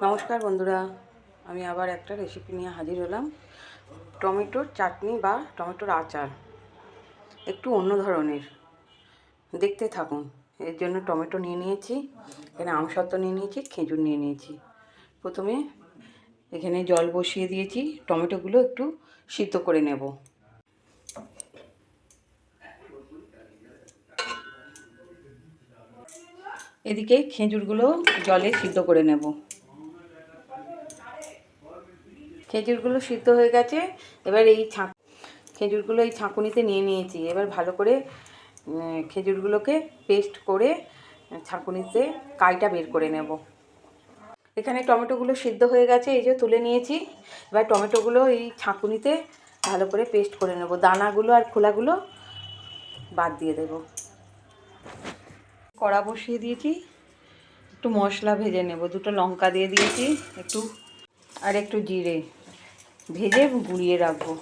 নমস্কার বন্ধুরা, আমি আবার একটা রেসিপি নিয়ে হাজির হলাম। টমেটোর চাটনি বা টমেটোর আচার, একটু অন্য ধরনের। দেখতে থাকুন। এর জন্য টমেটো নিয়ে নিয়েছি, এখানে আমসত্ত্ব নিয়ে নিয়েছি, খেজুর নিয়ে নিয়েছি। প্রথমে এখানে জল বসিয়ে দিয়েছি, টমেটোগুলো একটু সিদ্ধ করে নেব। এদিকে খেজুরগুলো জলে সিদ্ধ করে নেব। খেজুরগুলো সিদ্ধ হয়ে গেছে। এবার খেজুরগুলো এই ছাঁকুনিতে নিয়ে নিয়েছি। এবার ভালো করে খেজুরগুলোকে পেস্ট করে ছাঁকুনিতে কাইটা বের করে নেব। এখানে টমেটোগুলো সিদ্ধ হয়ে গেছে, এই যে তুলে নিয়েছি। এবার টমেটোগুলো এই ছাঁকুনিতে ভালো করে পেস্ট করে নেব। দানাগুলো আর খোলাগুলো বাদ দিয়ে দেব। কড়া বসিয়ে দিয়েছি, একটু মশলা ভেজে নেব। দুটো লঙ্কা দিয়ে দিয়েছি, একটু জিরে ভেজে গুঁড়িয়ে রাখবো।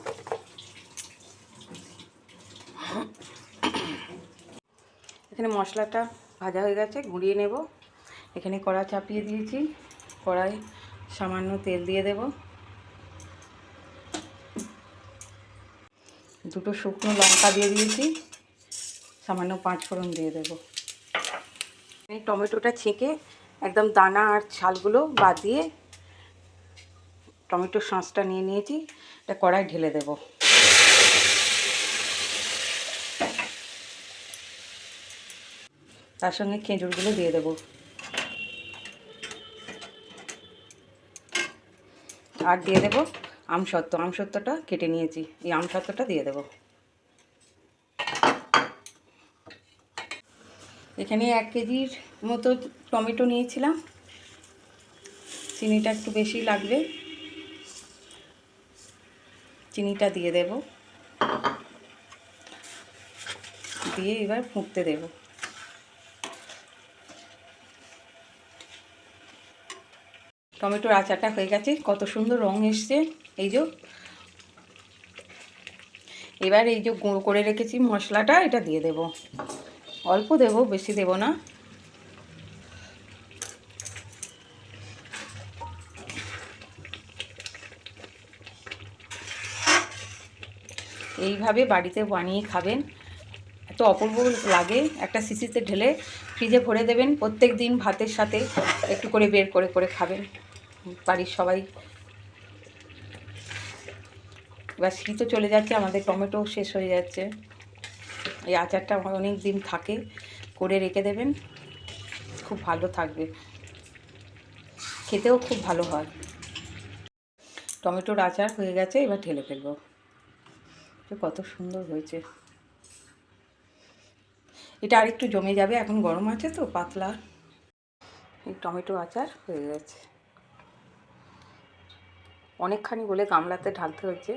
এখানে মশলাটা ভাজা হয়ে গেছে, গুঁড়িয়ে নেব। এখানে কড়া চাপিয়ে দিয়েছি, কড়াই সামান্য তেল দিয়ে দেব। দুটো শুকনো লঙ্কা দিয়ে দিয়েছি, সামান্য 5 ফোড়ন দিয়ে দেব। এই টমেটোটা ছেঁকে একদম দানা আর ছালগুলো বাদ দিয়ে টমেটোর শাঁসটা নিয়ে নিয়েছি, এটা কড়াই ঢেলে দেব। তার সঙ্গে খেজুরগুলো দিয়ে দেব, আর দিয়ে দেব আমসত্ত্বটা কেটে নিয়েছি, এই আমসত্ত্বটা দিয়ে দেব। এখানে 1 কেজির মতো টমেটো নিয়েছিলাম, চিনিটা একটু বেশি লাগবে, চিনিটা দিয়ে দেব। দিয়ে এবার ফুটতে দেব। টমেটোর আচারটা হয়ে গেছে, কত সুন্দর রং এসছে। এই যে এবার এই যে গুঁড়ো করে রেখেছি মশলাটা, এটা দিয়ে দেব। অল্প দেব, বেশি দেব না। এইভাবে বাড়িতে বানিয়ে খাবেন, এত অপূর্ব লাগে। একটা শিশিতে ঢেলে ফ্রিজে ভরে দেবেন, প্রত্যেক দিন ভাতের সাথে একটু করে বের করে করে খাবেন বাড়ির সবাই। এবার শীতও চলে যাচ্ছে, আমাদের টমেটো শেষ হয়ে যাচ্ছে। এই আচারটা অনেক দিন থাকে, করে রেখে দেবেন, খুব ভালো থাকবে, খেতেও খুব ভালো হয়। টমেটোর আচার হয়ে গেছে, এবার ঢেলে ফেলবো। কত সুন্দর হয়েছে। এটা আরেকটু জমে যাবে, এখন গরম আছে তো পাতলা। এই টমেটো আচার হয়ে গেছে। অনেকখানি বলে গামলাতে ঢালতে হয়েছে।